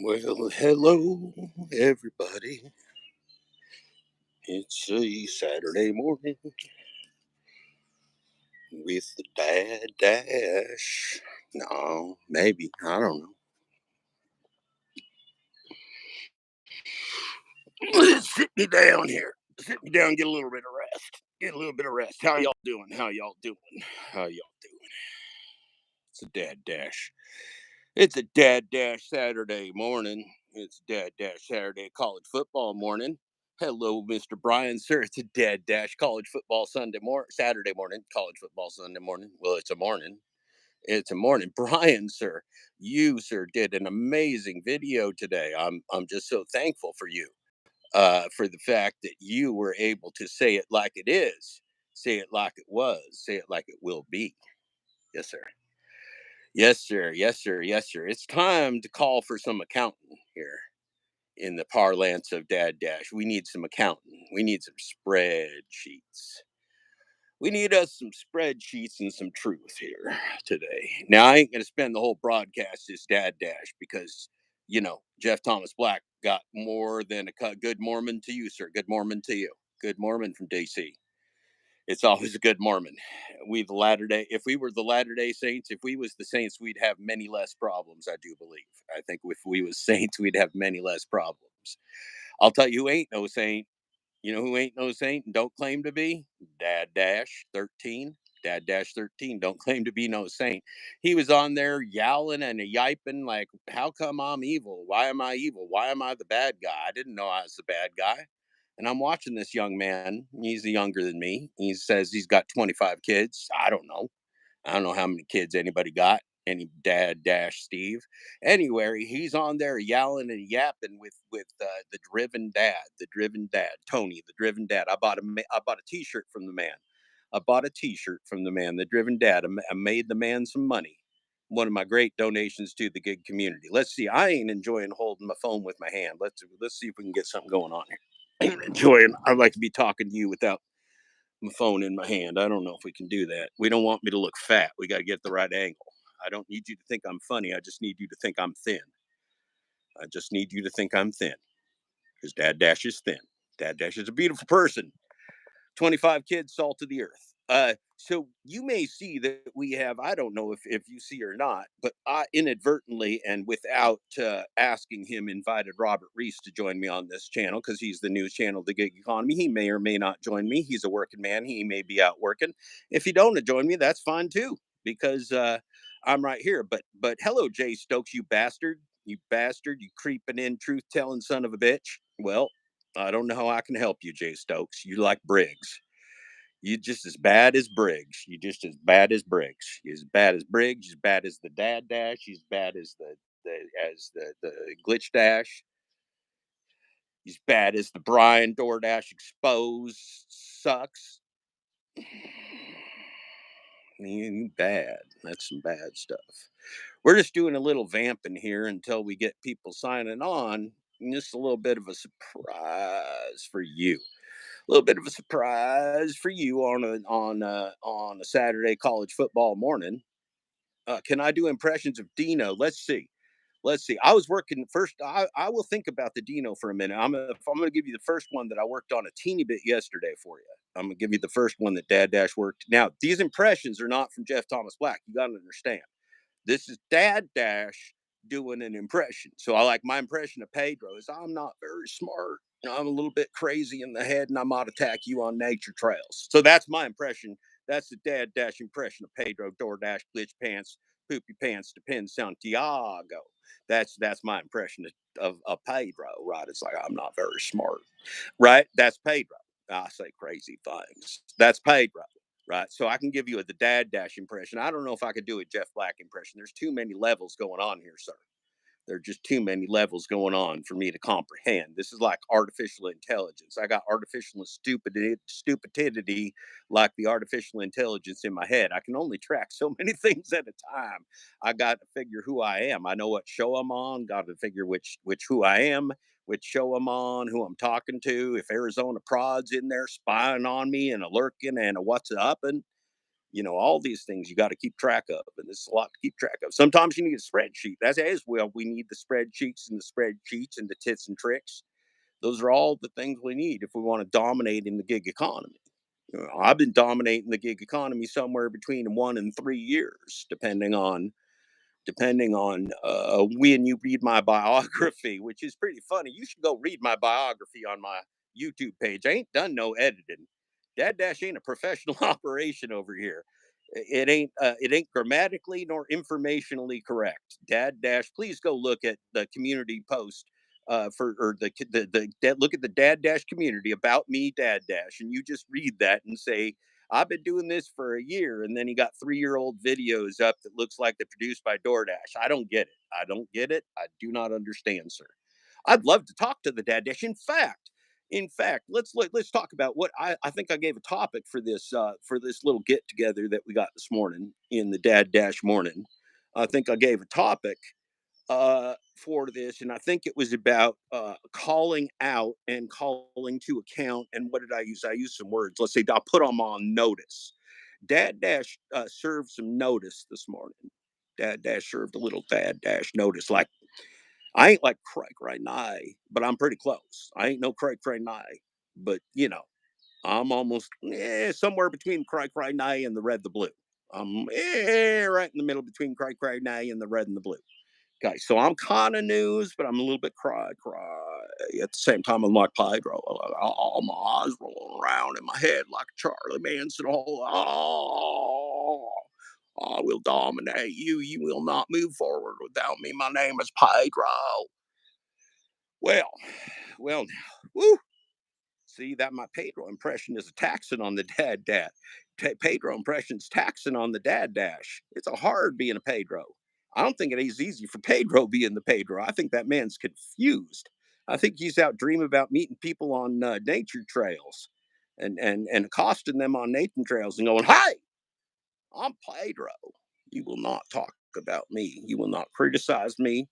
Well, hello, everybody. It's a Saturday morning with the Dad Dash. No, maybe. I don't know. Sit me down here. Sit me down, get a little bit of rest. Get a little bit of rest. How y'all doing? How y'all doing? How y'all doing? It's a Dad Dash. It's a Dad Dash Saturday morning. It's Dad Dash Saturday college football morning. Hello, Mr. Brian, sir. It's a Dad Dash college football Saturday morning, college football Sunday morning. Well, it's a morning. It's a morning. Brian, sir, you, sir, did an amazing video today. I'm just so thankful for you, for the fact that you were able to say it like it is, say it like it was, say it like it will be. Yes, sir. Yes, sir. Yes, sir. Yes, sir. It's time to call for some accounting here in the parlance of Dad Dash. We need some accounting. We need some spreadsheets. We need us some spreadsheets and some truth here today. Now, I ain't going to spend the whole broadcast as Dad Dash because, Jeff Thomas Black got more than a good Mormon to you, sir. Good Mormon to you. Good Mormon from DC. It's always a good Mormon. We the Latter Day. If we were the Latter Day Saints, if we was the Saints, we'd have many less problems. I do believe. I think if we was Saints, we'd have many less problems. I'll tell you who ain't no saint. You know who ain't no saint and don't claim to be? Dad Dash 13. Dad Dash 13 don't claim to be no saint. He was on there yowling and yiping like, how come I'm evil? Why am I evil? Why am I the bad guy? I didn't know I was the bad guy. And I'm watching this young man. He's younger than me. He says he's got 25 kids. I don't know. I don't know how many kids anybody got. Any Dad Dash Steve. Anyway, he's on there yelling and yapping with the driven dad, Tony, the driven dad. I bought a T-shirt from the man. I bought a T-shirt from the man, the driven dad. I made the man some money. One of my great donations to the gig community. Let's see. I ain't enjoying holding my phone with my hand. Let's see if we can get something going on here. I ain't enjoying. I'd like to be talking to you without my phone in my hand. I don't know if we can do that. We don't want me to look fat. We got to get the right angle. I don't need you to think I'm funny. I just need you to think I'm thin. I just need you to think I'm thin because Dad Dash is thin. Dad Dash is a beautiful person. 25 kids, salt of the earth. So you may see that we have, I don't know if you see or not, but I inadvertently and without asking him, invited Robert Reese to join me on this channel because he's the news channel, The Gig Economy. He may or may not join me. He's a working man. He may be out working. If he don't join me, that's fine too, because I'm right here. But hello, Jay Stokes, you bastard. You bastard. You creeping in, truth telling son of a bitch. Well, I don't know how I can help you, Jay Stokes. You like Briggs. You just as bad as Briggs. You just as bad as Briggs. You're as bad as Briggs. As bad as the Dad Dash. As bad as the Glitch Dash. As bad as the Brian DoorDash exposed sucks. You bad. That's some bad stuff. We're just doing a little vamping here until we get people signing on. Just a little bit of a surprise for you. A little bit of a surprise for you on a Saturday college football morning. Can I do impressions of Dino? Let's see. Let's see. I was working first. I will think about the Dino for a minute. I'm going to give you the first one that I worked on a teeny bit yesterday for you. I'm going to give you the first one that Dad Dash worked. Now, these impressions are not from Jeff Thomas Black. You got to understand. This is Dad Dash doing an impression. So I like my impression of Pedro is I'm not very smart. I'm a little bit crazy in the head and I might attack you on nature trails. So that's my impression. That's the Dad Dash impression of Pedro, DoorDash, Glitch Pants, Poopy Pants, Depends Santiago. That's my impression of Pedro, right? It's like I'm not very smart. Right? That's Pedro. I say crazy things. That's Pedro. Right. So I can give you the Dad Dash impression. I don't know if I could do a Jeff Black impression. There's too many levels going on here, sir. There are just too many levels going on for me to comprehend. This is like artificial intelligence. I got artificial stupidity like the artificial intelligence in my head. I can only track so many things at a time. I got to figure who I am. I know what show I'm on. Got to figure which who I am, which show I'm on, who I'm talking to. If Arizona Prod's in there spying on me and a lurking and a what's upping, All these things you got to keep track of, and this is a lot to keep track of. Sometimes you need a spreadsheet. That's as well. We need the spreadsheets and the spreadsheets and the tips and tricks. Those are all the things we need if we want to dominate in the gig economy. I've been dominating the gig economy somewhere between 1 and 3 years, depending on when you read my biography, which is pretty funny. You should go read my biography on my YouTube page. I ain't done no editing. Dad Dash ain't a professional operation over here. It ain't grammatically nor informationally correct. Dad Dash, please go look at the community post for or look at the Dad Dash community about me, Dad Dash, and you just read that and say, I've been doing this for a year, and then he got 3-year-old videos up that looks like they're produced by DoorDash. I don't get it. I don't get it. I do not understand, sir. I'd love to talk to the Dad Dash. In fact, let's talk about what I think I gave a topic for this little get together that we got this morning in the Dad Dash morning. I think I gave a topic for this, and I think it was about calling out and calling to account. And what did I use? I used some words. Let's say I put them on notice. Dad Dash served some notice this morning. Dad Dash served a little Dad Dash notice. Like, I ain't like Craig right now, but I'm pretty close. I ain't no Craig right now, but I'm almost somewhere between Craig right now and the red, the blue. I'm right in the middle between Craig now and the red and the blue. Okay, so I'm kind of news, but I'm a little bit cry. At the same time, I'm like Pedro. All my eyes rolling around in my head like Charlie Manson. I will dominate you. You will not move forward without me. My name is Pedro. Well, well, woo. See that my Pedro impression is a taxing on the dad. Pedro impression's taxing on the Dad Dash. It's a hard being a Pedro. I don't think it is easy for Pedro being the Pedro. I think that man's confused. I think he's out dreaming about meeting people on nature trails, and accosting them on nature trails and going, "Hey, I'm Pedro. You will not talk about me. You will not criticize me.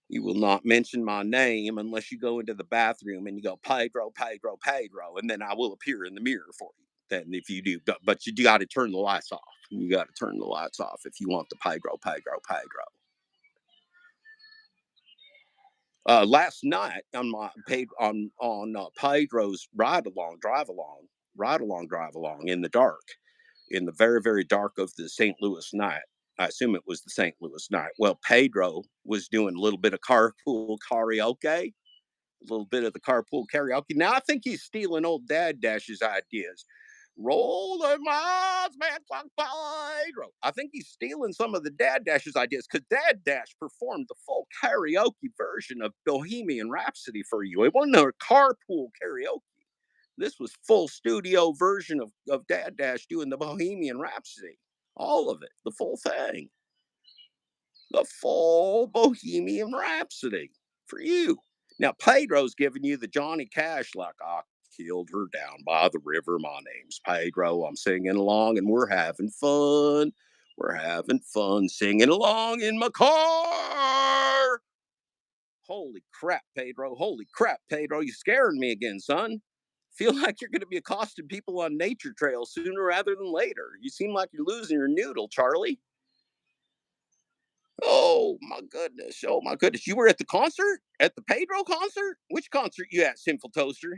You will not mention my name unless you go into the bathroom and you go, Pedro, Pedro, Pedro, and then I will appear in the mirror for you. Then if you do, but you got to turn the lights off. You got to turn the lights off if you want the Pedro, Pedro, Pedro. Last night on my paid on Pedro's drive along in the dark, in the very very dark of the St. Louis night. I assume it was the St. Louis night. Well, Pedro was doing a little bit of carpool karaoke, a little bit of the carpool karaoke. Now I think he's stealing old Dad Dash's ideas. Roll the miles, man, like Pedro. I think he's stealing some of the Dad Dash's ideas because Dad Dash performed the full karaoke version of Bohemian Rhapsody for you. It wasn't a carpool karaoke. This was full studio version of Dad Dash doing the Bohemian Rhapsody. All of it, the full thing. The full Bohemian Rhapsody for you. Now, Pedro's giving you the Johnny Cash, like, I killed her down by the river. My name's Pedro. I'm singing along and we're having fun. We're having fun singing along in my car. Holy crap, Pedro. Holy crap, Pedro. You scaring me again, son. Feel like you're going to be accosting people on nature trails sooner rather than later. You seem like you're losing your noodle, Charlie. Oh my goodness. Oh my goodness. You were at the concert? At the Pedro concert? Which concert you at, Sinful Toaster?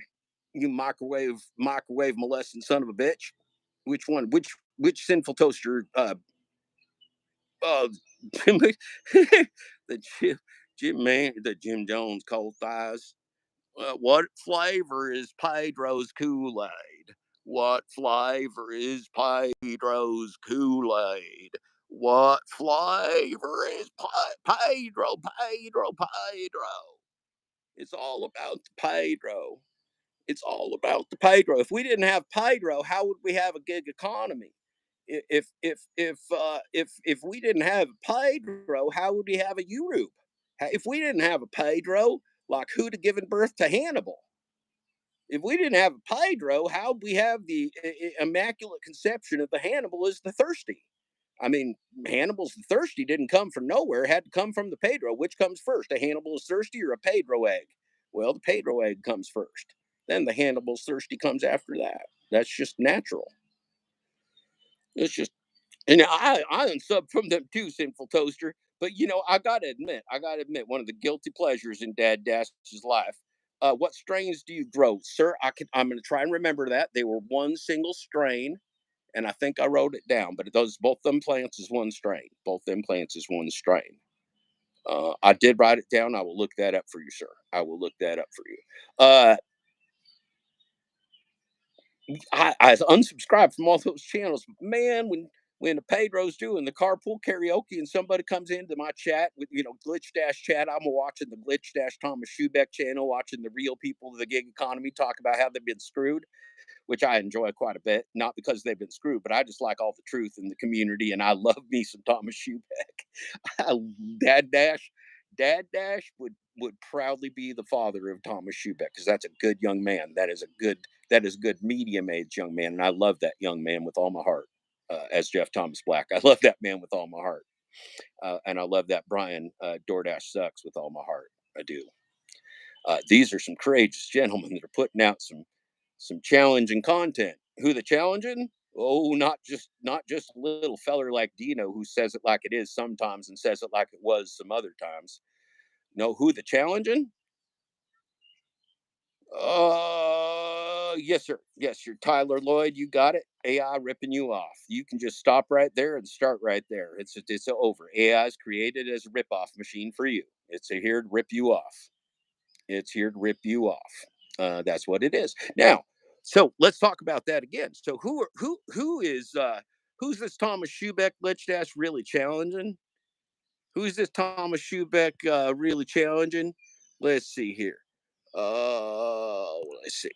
You microwave molesting son of a bitch. Which one? Which Sinful Toaster uh the Jim Jones cold thighs. What flavor is Pedro's Kool-Aid? What flavor is Pedro's Kool-Aid? What flavor is Pedro? It's all about the Pedro. It's all about the Pedro. If we didn't have Pedro, how would we have a gig economy? If we didn't have Pedro, how would we have a Europe? If we didn't have a Pedro, like who'd have given birth to Hannibal? If we didn't have a Pedro, how would we have the immaculate conception of the Hannibal as the thirsty? I mean, Hannibal's the thirsty didn't come from nowhere; it had to come from the Pedro. Which comes first, a Hannibal's thirsty or a Pedro egg? Well, the Pedro egg comes first. Then the Hannibal's thirsty comes after that. That's just natural. It's just, and I unsub from them too, sinful toaster. But I gotta admit, one of the guilty pleasures in Dad Dash's life. What strains do you grow, sir? I'm gonna try and remember that they were one single strain, and I think I wrote it down. But those both them plants is one strain. Both them plants is one strain. I did write it down. I will look that up for you, sir. I will look that up for you. I unsubscribed from all those channels. Man, when the Pedro's doing the carpool karaoke and somebody comes into my chat with Glitchdash chat, I'm watching the Glitchdash Thomas Schubeck channel, watching the real people of the gig economy talk about how they've been screwed, which I enjoy quite a bit. Not because they've been screwed, but I just like all the truth in the community, and I love me some Thomas Schubeck. Dad Dash, Dad Dash would proudly be the father of Thomas Schubeck because that's a good young man. That is a good medium aged young man, and I love that young man with all my heart. As Jeff Thomas Black, I love that man with all my heart, and I love that Brian DoorDash sucks with all my heart. I do. These are some courageous gentlemen that are putting out some challenging content. Who the challenging? Oh, not just a little feller like Dino who says it like it is sometimes and says it like it was some other times. No, who the challenging? Yes, sir. Yes, you're Tyler Lloyd. You got it. AI ripping you off. You can just stop right there and start right there. It's over. AI is created as a rip off machine for you. It's here to rip you off. It's here to rip you off. That's what it is. Now, so let's talk about that again. So who's this Thomas Schubeck Glitch Dash really challenging? Who's this Thomas Schubeck really challenging? Let's see here. Let's see.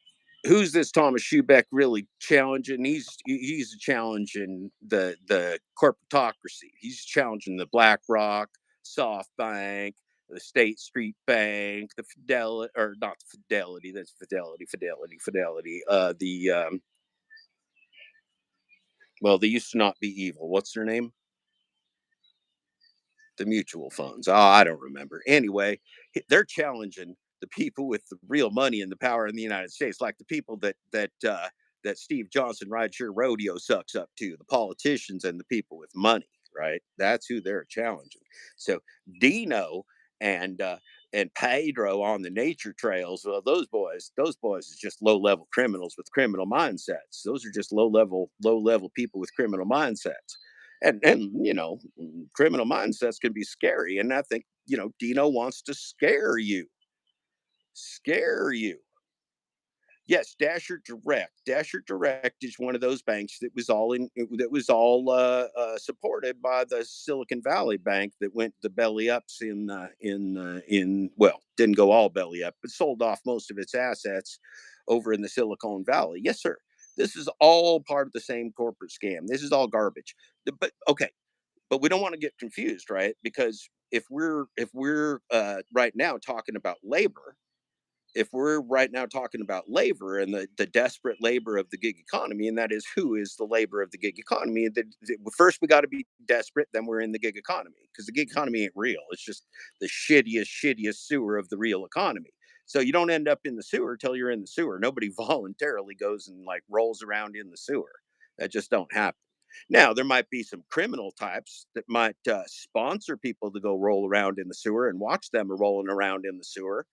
Who's this Thomas Schubeck really challenging? He's challenging the corporatocracy. He's challenging the BlackRock, SoftBank, the State Street Bank, the Fidelity, or not the Fidelity. That's Fidelity. The well, they used to not be evil. What's their name? The mutual funds. Oh, I don't remember. Anyway, they're challenging the people with the real money and the power in the United States, like the people that Steve Johnson Rideshare Rodeo sucks up to, the politicians and the people with money. Right? That's who they're challenging. So Dino and uh, and Pedro on the nature trails. Well, those boys is just low level criminals with criminal mindsets. Those are just low level people with criminal mindsets and criminal mindsets can be scary, and I think Dino wants to scare you. Yes, Dasher Direct is one of those banks that was all supported by the Silicon Valley Bank that went the belly ups in well, didn't go all belly up, but sold off most of its assets over in the Silicon Valley. Yes, sir. This is all part of the same corporate scam. This is all garbage. But okay, but we don't want to get confused, right? Because if we're right now talking about labor, if we're right now talking about labor and the desperate labor of the gig economy, and that is who is the labor of the gig economy, first we got to be desperate, then we're in the gig economy because the gig economy ain't real. It's just the shittiest sewer of the real economy. So you don't end up in the sewer till you're in the sewer. Nobody voluntarily goes and like rolls around in the sewer. That just don't happen. Now there might be some criminal types that might sponsor people to go roll around in the sewer and watch them rolling around in the sewer.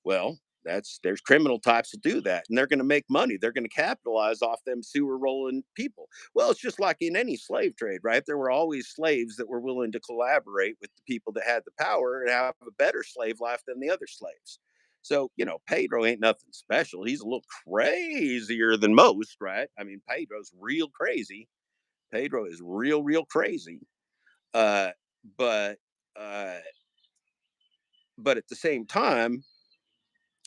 Well, there's criminal types will do that, and they're going to make money. They're going to capitalize off them sewer rolling people. Well, it's just like in any slave trade, right? There were always slaves that were willing to collaborate with the people that had the power and have a better slave life than the other slaves. So, Pedro ain't nothing special. He's a little crazier than most, right? I mean, Pedro's real crazy. Pedro is real crazy. Uh, but uh, but at the same time,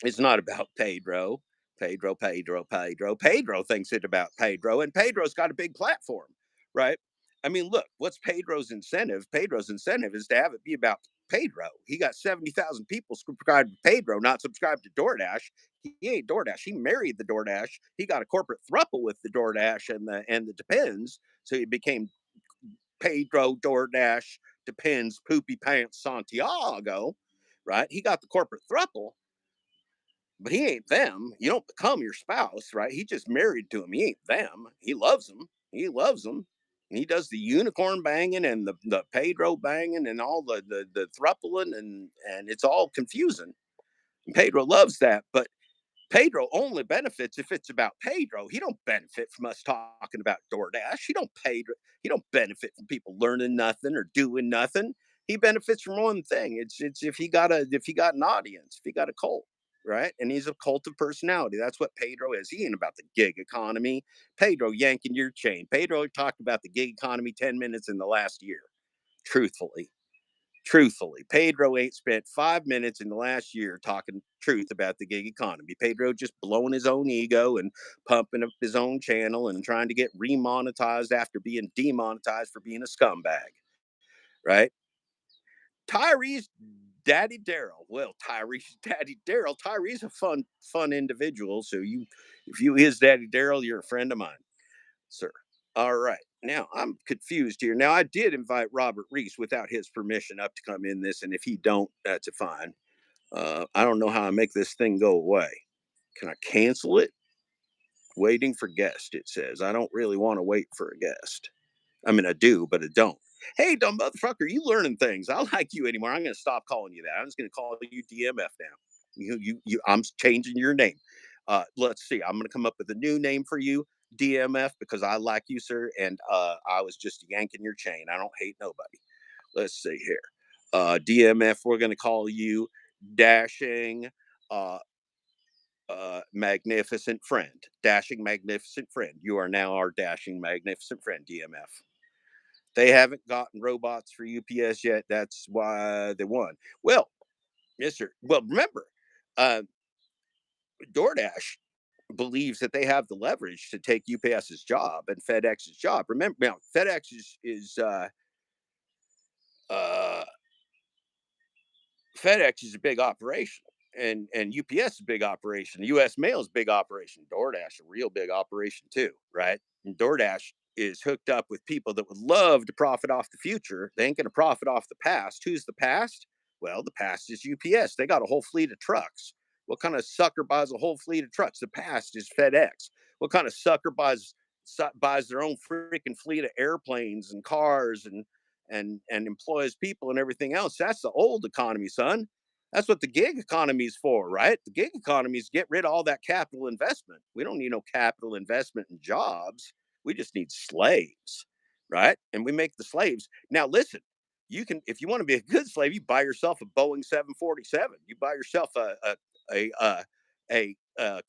it's not about Pedro. Pedro thinks it about Pedro, and Pedro's got a big platform, right? I mean, look, what's Pedro's incentive? Pedro's incentive is to have it be about Pedro. He got 70,000 people subscribed to Pedro, not subscribed to DoorDash. He ain't DoorDash. He married the DoorDash. He got a corporate thruple with the DoorDash and the Depends. So he became Pedro DoorDash Depends Poopy Pants Santiago, right? He got the corporate thruple, but he ain't them. You don't become your spouse, right? He just married to him. He ain't them. He loves them. He loves them. He does the unicorn banging and the Pedro banging and all the thruppling, and it's all confusing. And Pedro loves that, but Pedro only benefits if it's about Pedro. He don't benefit from us talking about DoorDash. He don't benefit from people learning nothing or doing nothing. He benefits from one thing. It's if he got an audience, if he got a cult, right? And he's a cult of personality. That's what Pedro is. He ain't about the gig economy. Pedro yanking your chain. Pedro talked about the gig economy 10 minutes in the last year. Truthfully. Truthfully, Pedro ain't spent 5 minutes in the last year talking truth about the gig economy. Pedro just blowing his own ego and pumping up his own channel and trying to get remonetized after being demonetized for being a scumbag, right? Tyree's daddy Daryl. Well, Tyree's daddy Daryl. Tyree's a fun individual. So if you his daddy Daryl, you're a friend of mine, sir. All right. Now I'm confused here. Now I did invite Robert Reese without his permission up to come in this, and if he don't, that's a fine. I don't know how I make this thing go away. Can I cancel it? Waiting for guest. It says I don't really want to wait for a guest. I mean, I do, but I don't. Hey, dumb motherfucker, you learning things? I like you anymore. I'm gonna stop calling you that. I'm just gonna call you DMF now. I'm changing your name. Let's see. I'm gonna come up with a new name for you, DMF, because I like you, sir, and I was just yanking your chain. I don't hate nobody. Let's see here. DMF, we're gonna call you Dashing uh Magnificent Friend. Dashing Magnificent Friend. You are now our Dashing Magnificent Friend, DMF. They haven't gotten robots for UPS yet. That's why they won. Well, yes, sir. Well, remember, uh, DoorDash believes that they have the leverage to take UPS's job and FedEx's job. Remember, now FedEx is uh, FedEx is a big operation, and UPS is a big operation. US Mail is a big operation. DoorDash a real big operation too, right? And DoorDash is hooked up with people that would love to profit off the future. They ain't going to profit off the past. Who's the past? Well, the past is UPS. They got a whole fleet of trucks. What kind of sucker buys a whole fleet of trucks? The past is FedEx. What kind of sucker buys their own freaking fleet of airplanes and cars and employs people and everything else? That's the old economy, son. That's what the gig economy is for, right? The gig economy is get rid of all that capital investment. We don't need no capital investment in jobs. We just need slaves, right? And we make the slaves. Now, listen, you can, if you want to be a good slave, you buy yourself a Boeing 747. You buy yourself a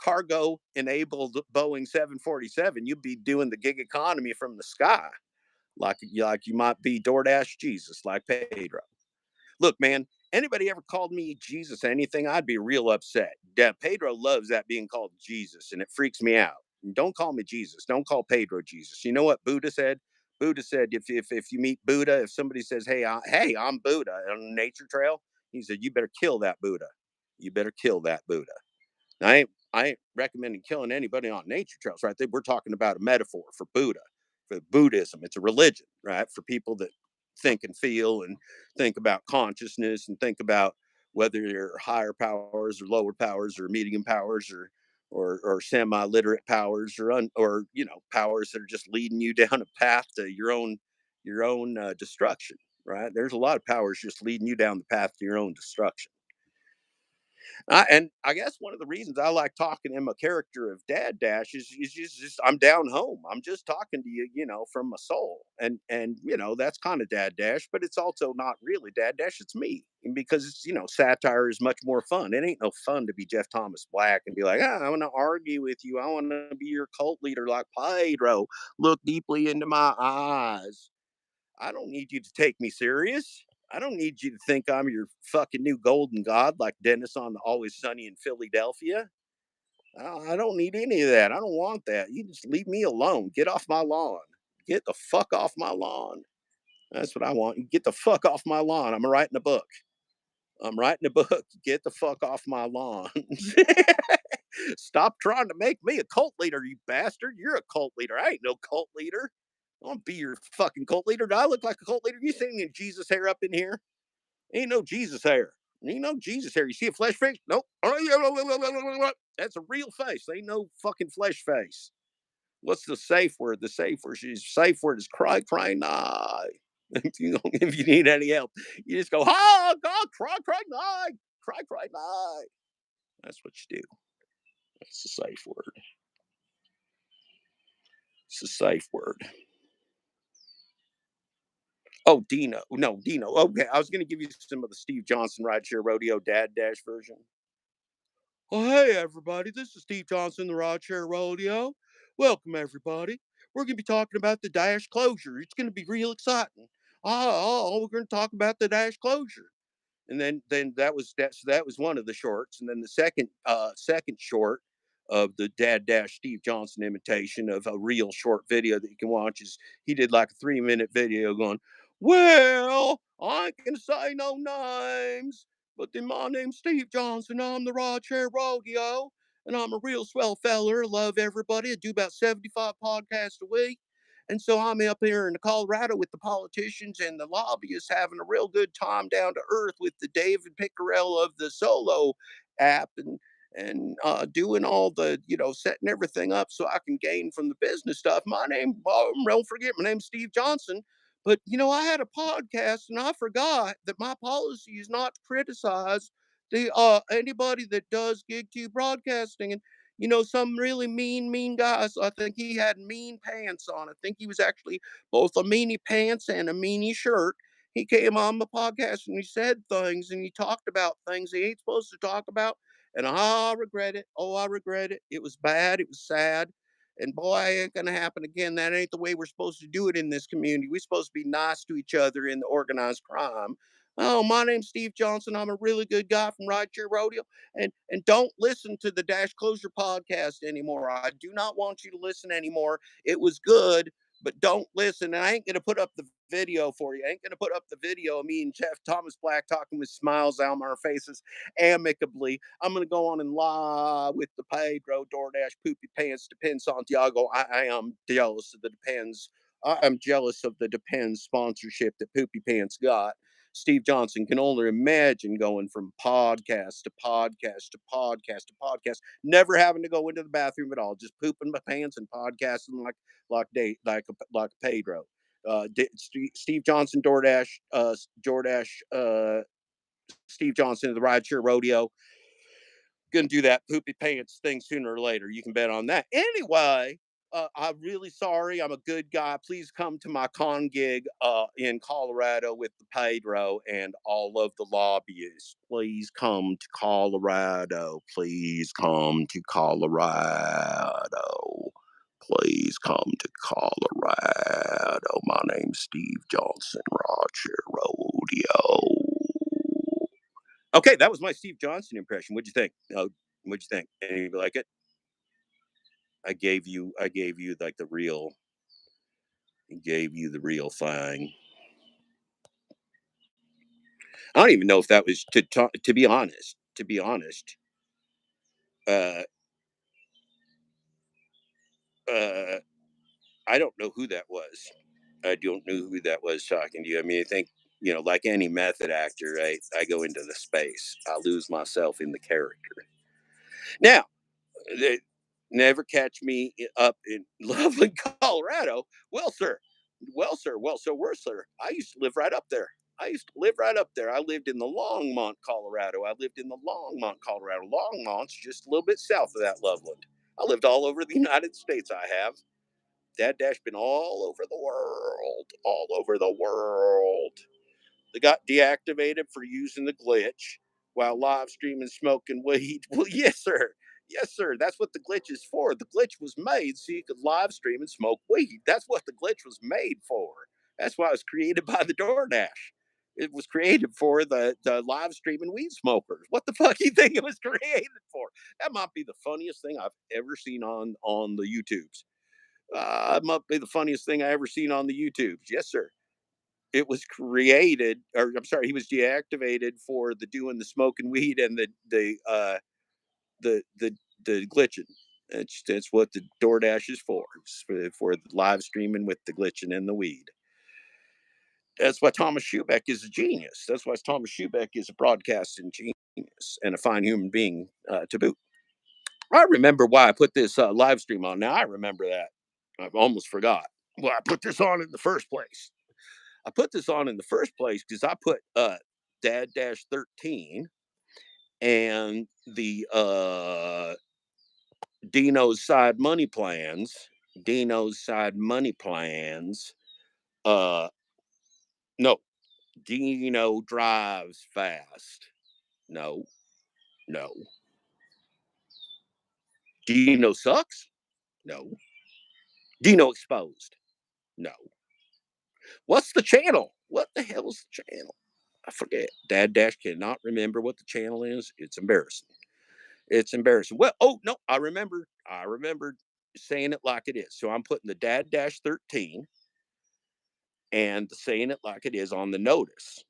cargo enabled Boeing 747. You'd be doing the gig economy from the sky, like you might be DoorDash Jesus, like Pedro. Look, man, anybody ever called me Jesus anything, I'd be real upset. Yeah, Pedro loves that being called Jesus, and it freaks me out. Don't call me Jesus. Don't call Pedro Jesus. You know what Buddha said? Buddha said if you meet Buddha, if somebody says, hey, I'm Buddha on a nature trail, he said, you better kill that Buddha. You better kill that Buddha. I ain't recommending killing anybody on nature trails, right? We're talking about a metaphor for Buddha, for Buddhism. It's a religion, right? For people that think and feel and think about consciousness and think about whether they're higher powers or lower powers or medium powers or semi-literate powers or powers that are just leading you down a path to your own destruction, right? There's a lot of powers just leading you down the path to your own destruction. And I guess one of the reasons I like talking in my character of Dad Dash is just I'm down home. I'm just talking to you, from my soul, and that's kind of Dad Dash, but it's also not really Dad Dash. It's me, and because it's satire is much more fun. It ain't no fun to be Jeff Thomas Black and be like, I want to argue with you. I want to be your cult leader like Pedro. Look deeply into my eyes. I don't need you to take me serious. I don't need you to think I'm your fucking new golden god like Dennis on the Always Sunny in Philadelphia. I don't need any of that. I don't want that. You just leave me alone. Get off my lawn. Get the fuck off my lawn. That's what I want. Get the fuck off my lawn. I'm writing a book. I'm writing a book. Get the fuck off my lawn. Stop trying to make me a cult leader, you bastard. You're a cult leader. I ain't no cult leader. I won't be your fucking cult leader. Do I look like a cult leader? You see any Jesus hair up in here? Ain't no Jesus hair. Ain't no Jesus hair. You see a flesh face? Nope. That's a real face. Ain't no fucking flesh face. What's the safe word? The safe word is cry, cry, nigh. If you need any help, you just go, oh God, cry, cry, nigh, cry, cry, nigh. That's what you do. That's the safe word. It's a safe word. Oh, Dino. No, Dino. Okay, I was going to give you some of the Steve Johnson Rideshare Rodeo Dad Dash version. Well, hey, everybody. This is Steve Johnson, the Rideshare Rodeo. Welcome, everybody. We're going to be talking about the Dashclosure. It's going to be real exciting. We're going to talk about the Dashclosure. And then that was one of the shorts, and then the second short of the Dad Dash Steve Johnson imitation of a real short video that you can watch is he did like a 3-minute video going, well, I ain't gonna say no names, but then my name's Steve Johnson. I'm the Rideshare Rodeo, and I'm a real swell feller. Love everybody. I do about 75 podcasts a week. And so I'm up here in Colorado with the politicians and the lobbyists having a real good time down to earth with the David Pickerel of the Solo app and doing all the, setting everything up so I can gain from the business stuff. Don't forget, my name's Steve Johnson. But, I had a podcast and I forgot that my policy is not to criticize the anybody that does gig tube broadcasting. And some really mean guy. So I think he had mean pants on. I think he was actually both a meanie pants and a meanie shirt. He came on the podcast and he said things and he talked about things he ain't supposed to talk about. And I regret it. Oh, I regret it. It was bad. It was sad. And boy, it ain't gonna happen again. That ain't the way we're supposed to do it in this community. We're supposed to be nice to each other in the organized crime. Oh, my name's Steve Johnson. I'm a really good guy from Rideshare Rodeo. And don't listen to the Dashclosure podcast anymore. I do not want you to listen anymore. It was good, but don't listen. And I ain't gonna put up the video for you. I ain't gonna put up the video of me and Jeff Thomas Black talking with smiles on our faces amicably. I'm gonna go on and lie with the Pedro DoorDash Poopy Pants Depends Santiago. I am jealous of the Depends. I am jealous of the Depends sponsorship that Poopy Pants got. Steve Johnson can only imagine going from podcast to podcast to podcast to podcast, never having to go into the bathroom at all, just pooping my pants and podcasting like Pedro. Steve Johnson, Steve Johnson of the Rideshare Rodeo. Gonna do that poopy pants thing sooner or later. You can bet on that. Anyway, I'm really sorry. I'm a good guy. Please come to my con gig in Colorado with the Pedro and all of the lobbyists. Please come to Colorado. Please come to Colorado. Please come to Colorado. My name's Steve Johnson, Roger Rodeo. Okay, that was my Steve Johnson impression. What'd you think? What'd you think? Anybody like it? I gave you like the real thing. I don't even know if that was to talk. To be honest, uh, uh, I don't know who that was. I don't know who that was talking to you. I mean, I think like any method actor, right? I go into the space. I lose myself in the character. Now, they never catch me up in Loveland, Colorado. Well, sir. Worse, sir. I used to live right up there. I lived in the Longmont, Colorado. Longmont's just a little bit south of that Loveland. I lived all over the United States. I have. Dad Dash been all over the world. All over the world. They got deactivated for using the glitch while live streaming smoking weed. Well, yes, sir. Yes, sir. That's what the glitch is for. The glitch was made so you could live stream and smoke weed. That's what the glitch was made for. That's why it was created by the DoorDash. It was created for the live streaming weed smokers. What the fuck do you think it was created for? That might be the funniest thing I've ever seen on the YouTubes. It might be the funniest thing I ever seen on the YouTubes. Yes, sir. It was created, or I'm sorry, he was deactivated for the doing the smoking weed and the the the glitching. That's what the DoorDash is for. It's for the live streaming with the glitching and the weed. That's why Thomas Schubeck is a genius. That's why Thomas Schubeck is a broadcasting genius and a fine human being to boot. I remember why I put this live stream on. Now I remember that. I've almost forgot. Well, I put this on in the first place. I put this on in the first place because I put Dad Dash 13 and the Dino's side money plans. Dino's side money plans. Uh no, Dino drives fast. No, no. Dino sucks? No. Dino exposed? No. What's the channel? What the hell is the channel? I forget. Dad Dash cannot remember what the channel is. It's embarrassing. It's embarrassing. Well, oh no, I remember. I remembered saying it like it is. So I'm putting the Dad Dash 13 and saying it like it is on the notice.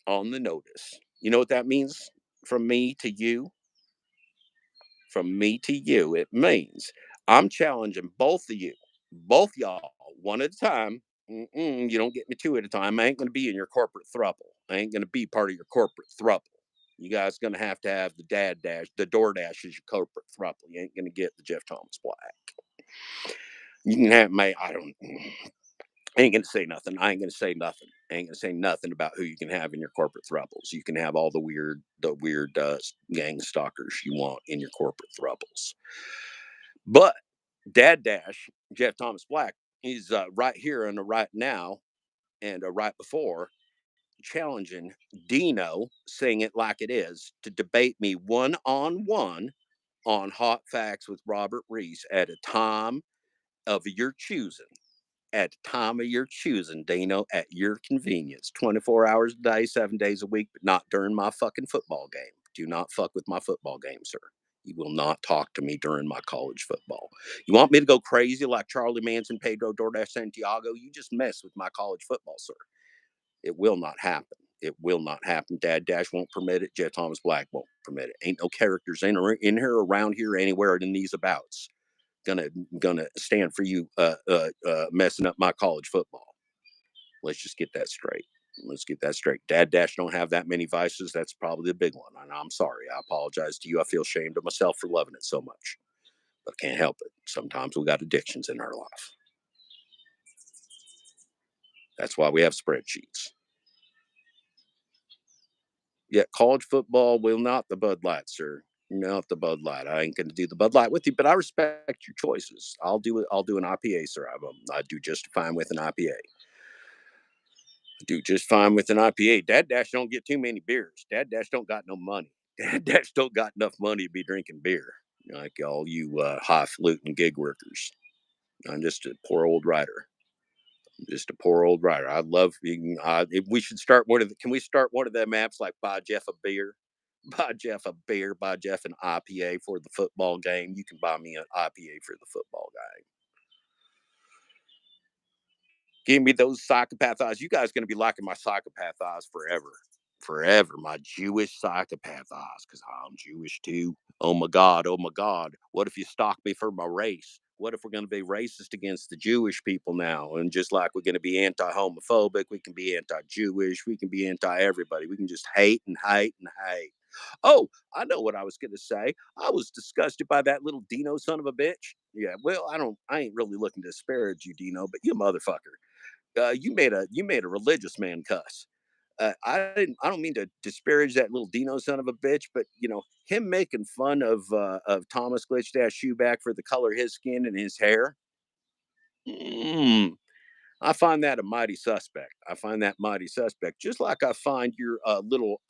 On the notice. You know what that means from me to you? From me to you, it means I'm challenging both of you, both y'all, one at a time. You don't get me two at a time. I ain't going to be in your corporate thruple. I ain't going to be part of your corporate thruple. You guys going to have the Dad Dash, the DoorDash is your corporate thruple. You ain't going to get the Jeff Thomas Black. You can have my, I ain't gonna say nothing. I ain't gonna say nothing. I ain't gonna say nothing about who you can have in your corporate thruples. You can have all the weird gang stalkers you want in your corporate thruples. But Dad Dash, Jeff Thomas Black, he's right here and right now and right before challenging Dino, saying it like it is, to debate me one on Hot Facts with Robert Reese at a time of your choosing. At the time of your choosing, Dino, at your convenience. 24 hours a day, 7 days a week, but not during my fucking football game. Do not fuck with my football game, sir. You will not talk to me during my college football. You want me to go crazy like Charlie Manson, Pedro DoorDash Santiago? You just mess with my college football, sir. It will not happen. It will not happen. Dad Dash won't permit it. Jeff Thomas Black won't permit it. Ain't no characters in here, around here, anywhere in these abouts gonna gonna stand for you messing up my college football. Let's just get that straight. Let's get that straight. Dad Dash don't have that many vices. That's probably the big one. And I'm sorry. I apologize to you. I feel ashamed of myself for loving it so much, but I can't help it. Sometimes we got addictions in our life. That's why we have spreadsheets. Yet college football will not the Bud Light, sir. Not the Bud Light. I ain't going to do the Bud Light with you, but I respect your choices. I'll do it. I'll do an IPA, sir. I do just fine with an IPA. Do just fine with an IPA. Dad Dash don't get too many beers. Dad Dash don't got no money. Dad Dash don't got enough money to be drinking beer like all you highfalutin gig workers. I'm just a poor old writer. I'm just a poor old writer. I'd love being. If we should start one of the. Can we start one of them apps like buy Jeff a beer? Buy Jeff a beer. Buy Jeff an IPA for the football game. You can buy me an IPA for the football game. Give me those psychopath eyes. You guys going to be liking my psychopath eyes forever. Forever. My Jewish psychopath eyes because I'm Jewish too. Oh my God. Oh my God. What if you stalk me for my race? What if we're going to be racist against the Jewish people now? And just like we're going to be anti homophobic, we can be anti Jewish, we can be anti everybody. We can just hate and hate and hate. Oh, I know what I was going to say. I was disgusted by that little Dino son of a bitch. Yeah, well, I ain't really looking to disparage you, Dino, but you motherfucker, you made a religious man cuss. I don't mean to disparage that little Dino son of a bitch, but him making fun of Thomas Glitchdash Shoeback for the color of his skin and his hair. Mm, I find that a mighty suspect. I find that mighty suspect. Just like I find your little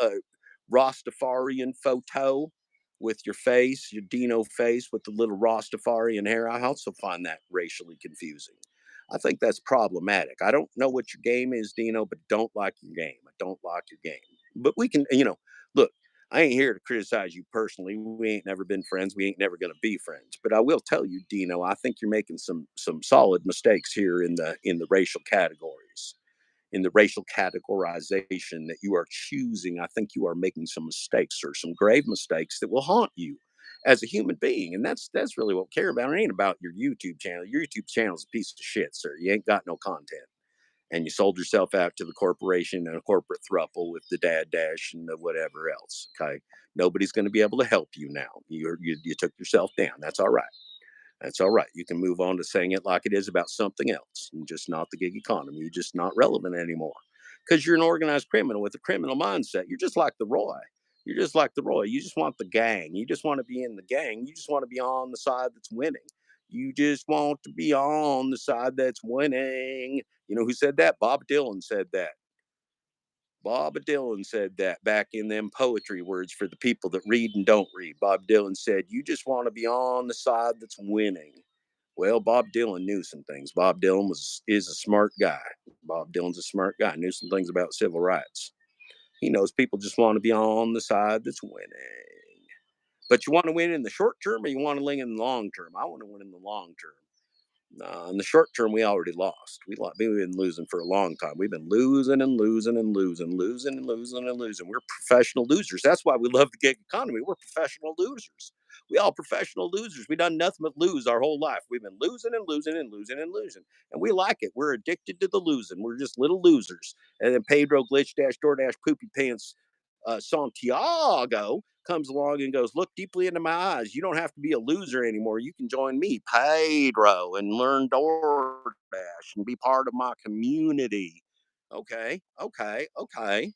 Rastafarian photo with your face, your Dino face with the little Rastafarian hair. I also find that racially confusing. I think that's problematic. I don't know what your game is, Dino, but don't like your game. I don't like your game. But we can, look, I ain't here to criticize you personally. We ain't never been friends. We ain't never going to be friends. But I will tell you, Dino, I think you're making some solid mistakes here in the racial categories, in the racial categorization that you are choosing. I think you are making some mistakes or some grave mistakes that will haunt you as a human being. And that's really what we care about. It ain't about your YouTube channel. Your YouTube channel is a piece of shit, sir. You ain't got no content. And you sold yourself out to the corporation and a corporate thruple with the Dad Dash and the whatever else. Okay. Nobody's going to be able to help you now. You took yourself down. That's all right. That's all right. You can move on to saying it like it is about something else, and just not the gig economy. You're just not relevant anymore because you're an organized criminal with a criminal mindset. You're just like the Roy. You're just like the Roy. You just want the gang. You just want to be in the gang. You just want to be on the side that's winning. You just want to be on the side that's winning. You know who said that? Bob Dylan said that. Bob Dylan said that back in them poetry words for the people that read and don't read. Bob Dylan said, "You just want to be on the side that's winning." Well, Bob Dylan knew some things. Bob Dylan is a smart guy. Bob Dylan's a smart guy. Knew some things about civil rights. He knows people just want to be on the side that's winning. But you want to win in the short term, or you want to win in the long term? I want to win in the long term. In the short term, we already lost. We've been losing for a long time. We've been losing and losing and losing, losing and losing and losing. We're professional losers. That's why we love the gig economy. We're professional losers. We all professional losers. We've done nothing but lose our whole life. We've been losing and losing and losing and losing. And we like it. We're addicted to the losing. We're just little losers. And then Pedro Glitchdash, DoorDash, Poopy Pants, Santiago comes along and goes, "Look deeply into my eyes. You don't have to be a loser anymore. You can join me, Pedro, and learn DoorDash and be part of my community." Okay, okay, okay.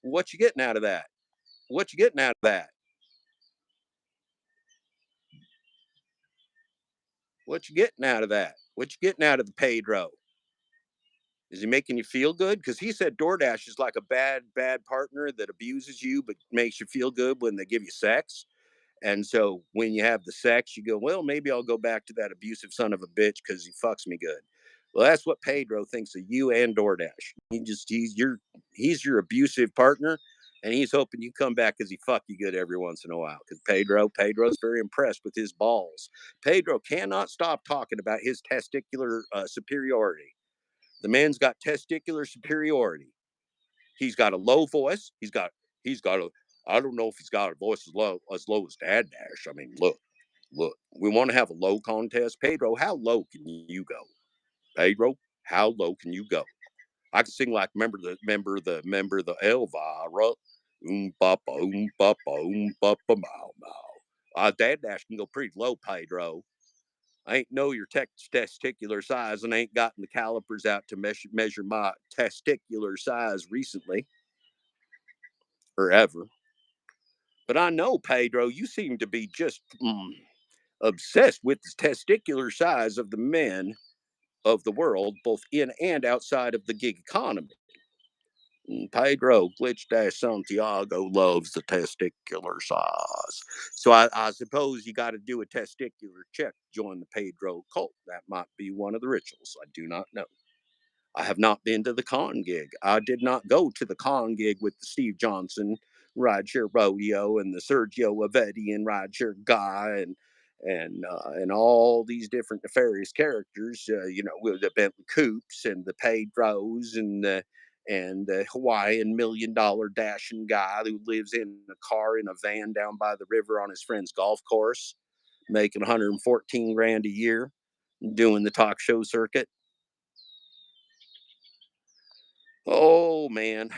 What you getting out of that? What you getting out of that? What you getting out of that? What you getting out of the Pedro? Is he making you feel good? Because he said DoorDash is like a bad partner that abuses you but makes you feel good when they give you sex. And so when you have the sex, you go, well, maybe I'll go back to that abusive son of a bitch because he fucks me good. Well, that's what Pedro thinks of you and DoorDash. He's your abusive partner, and he's hoping you come back because he fuck you good every once in a while. Because Pedro's very impressed with his balls. Pedro cannot stop talking about his testicular superiority. The man's got testicular superiority. He's got a low voice. He's got a I don't know if he's got a voice as low as Dad Dash. I mean, look. We want to have a low contest. Pedro, how low can you go? Pedro, how low can you go? I can sing like remember the Elvira. Papa mow mow. Dad Dash can go pretty low, Pedro. I ain't know your testicular size and ain't gotten the calipers out to measure my testicular size recently or ever. But I know, Pedro, you seem to be just obsessed with the testicular size of the men of the world, both in and outside of the gig economy. Pedro Glitch Dash Santiago loves the testicular size. So I suppose you got to do a testicular check to join the Pedro cult. That might be one of the rituals. I do not know. I have not been to the con gig. I did not go to the con gig with the Steve Johnson rideshare rodeo and the Sergio Avedian rideshare guy and all these different nefarious characters. With the Bentley Coupes and the Pedros and the Hawaiian $1 million dashing guy who lives in a car in a van down by the river on his friend's golf course, making 114 grand a year, doing the talk show circuit. Oh man,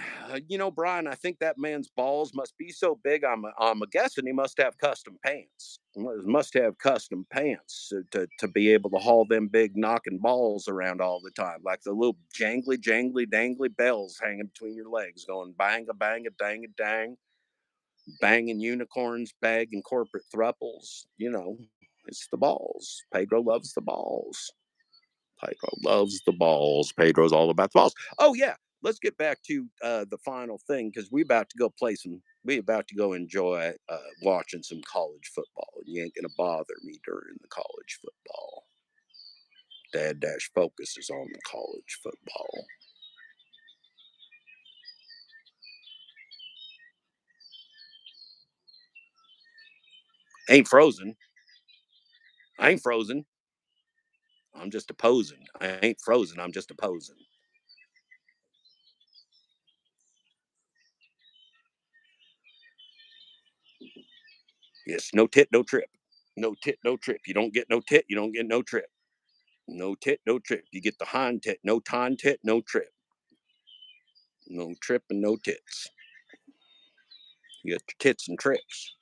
Brian, I think that man's balls must be so big. I'm guessing he must have custom pants. Must have custom pants to be able to haul them big knocking balls around all the time, like the little jangly, jangly, dangly bells hanging between your legs, going bang a bang a dang a dang, banging unicorns, bagging corporate thruples. It's the balls. Pedro loves the balls. Pedro loves the balls. Pedro's all about the balls. Oh yeah, let's get back to the final thing because we about to go play some. We about to go enjoy watching some college football. You ain't gonna bother me during the college football. Dad Dash focuses on the college football. Ain't frozen. I ain't frozen. I'm just opposing. I ain't frozen. I'm just opposing. Yes, no tit, no trip. No tit, no trip. You don't get no tit. You don't get no trip. No tit, no trip. You get the hind tit. No time tit, no trip. No trip and no tits. You got your tits and trips.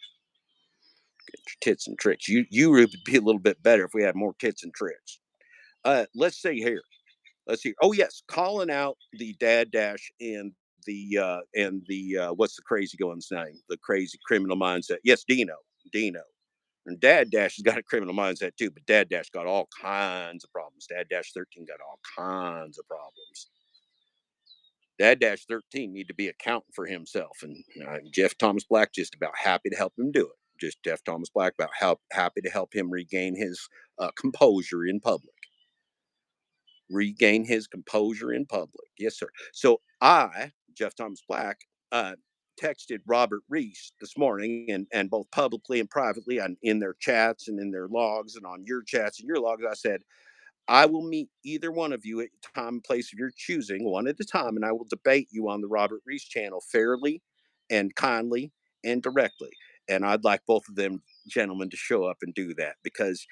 Get your tits and tricks. You would be a little bit better if we had more tits and tricks. Let's see here. Let's see. Oh yes, calling out the Dad Dash and the what's the crazy going's name? The crazy criminal mindset. Yes, Dino. Dino. And Dad Dash has got a criminal mindset too, but Dad Dash got all kinds of problems. Dad Dash 13 got all kinds of problems. Dad Dash 13 need to be accounting for himself, and Jeff Thomas Black just about happy to help him do it. Just Jeff Thomas Black about happy to help him regain his composure in public. Regain his composure in public. Yes, sir. So Jeff Thomas Black, uh, texted Robert Reese this morning, and both publicly and privately, on in their chats and in their logs and on your chats and your logs. I said, I will meet either one of you at a time and place of your choosing, one at a time, and I will debate you on the Robert Reese channel fairly and kindly and directly. And I'd like both of them gentlemen to show up and do that, because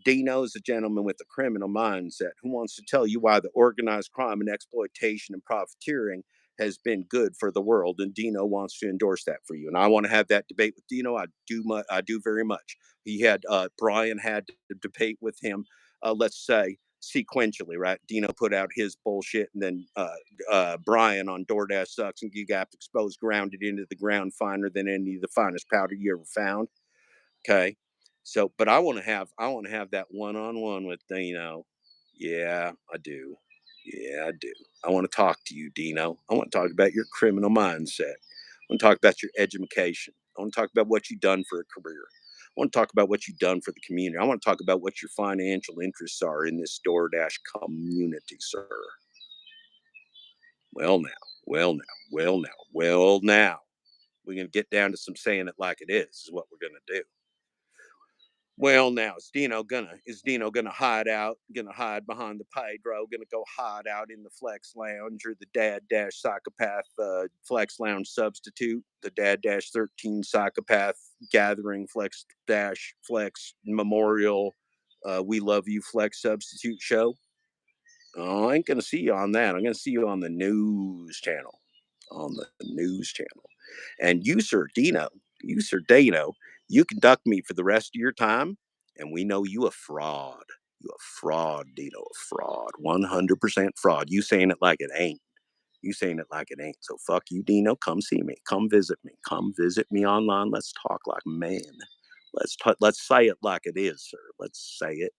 Dino is a gentleman with a criminal mindset who wants to tell you why the organized crime and exploitation and profiteering has been good for the world, and Dino wants to endorse that for you. And I want to have that debate with Dino. I do very much. He had Brian had to debate with him, let's say sequentially, right? Dino put out his bullshit, and then Brian on DoorDash sucks and Gigap exposed grounded into the ground finer than any of the finest powder you ever found. Okay. So, but I want to have that one on one with Dino. Yeah, I do. Yeah, I do. I want to talk to you, Dino. I want to talk about your criminal mindset. I want to talk about your education. I want to talk about what you've done for a career. I want to talk about what you've done for the community. I want to talk about what your financial interests are in this DoorDash community, sir. Well, now, well, now, well, now, well, now. We're going to get down to some saying it like it is what we're going to do. Well, now is Dino gonna hide out, gonna hide behind the Pedro, gonna go hide out in the Flex Lounge, or the Dad Dash Psychopath Flex Lounge substitute, the Dad Dash 13 Psychopath Gathering Flex Dash Flex Memorial We Love You Flex Substitute show? Oh, I ain't gonna see you on that. I'm gonna see you on the news channel. On the news channel. And you, Sir Dano, you conduct me for the rest of your time, and we know you a fraud. You a fraud, Dino, a fraud. 100% fraud. You saying it like it ain't. You saying it like it ain't. So fuck you, Dino. Come see me. Come visit me. Come visit me online. Let's talk like men. Let's say it like it is, sir. Let's say it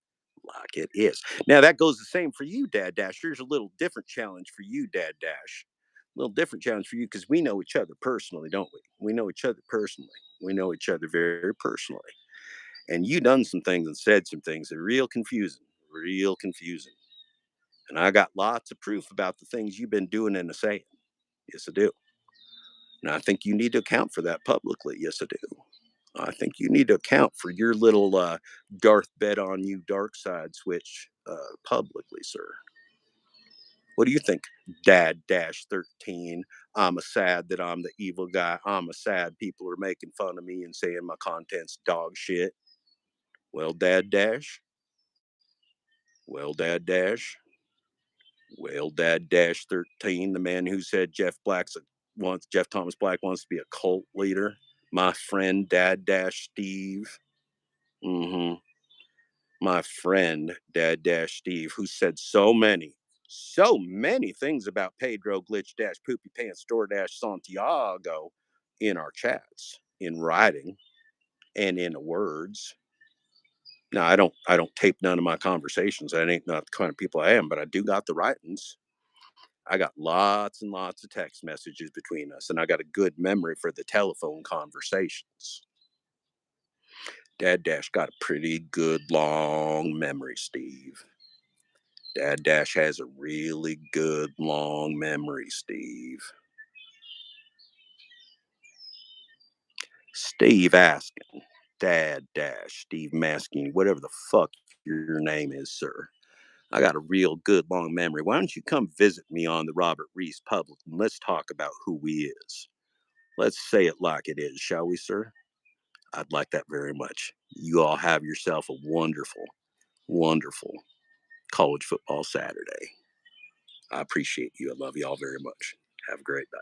like it is. Now that goes the same for you, Dad Dash. Here's a little different challenge for you, Dad Dash. A little different challenge for you, because we know each other personally, don't we? We know each other personally. We know each other very personally. And you done some things and said some things that are real confusing, real confusing. And I got lots of proof about the things you've been doing and saying. Yes, I do. And I think you need to account for that publicly. Yes, I do. I think you need to account for your little Darth bet on you dark side switch publicly, sir. What do you think, Dad Dash 13? I'm a sad that I'm the evil guy. I'm a sad people are making fun of me and saying my content's dog shit. Well, Dad Dash. Well, Dad Dash. Well, Dad Dash 13, the man who said Jeff Thomas Black wants to be a cult leader. My friend, Dad Dash Steve. Mm-hmm. My friend, Dad Dash Steve, who said so many things about Pedro Glitch Dash Poopy Pants DoorDash Santiago in our chats, in writing and in words. Now I don't tape none of my conversations. I ain't not the kind of people I am, but I do got the writings. I got lots and lots of text messages between us, and I got a good memory for the telephone conversations. Dad Dash got a pretty good long memory, Steve. Dad Dash has a really good long memory, Steve. Steve asking, Dad Dash, Steve Masking, whatever the fuck your name is, sir. I got a real good long memory. Why don't you come visit me on the Robert Reese Public and let's talk about who he is? Let's say it like it is, shall we, sir? I'd like that very much. You all have yourself a wonderful, wonderful college football Saturday. I appreciate you. I love you all very much. Have a great night.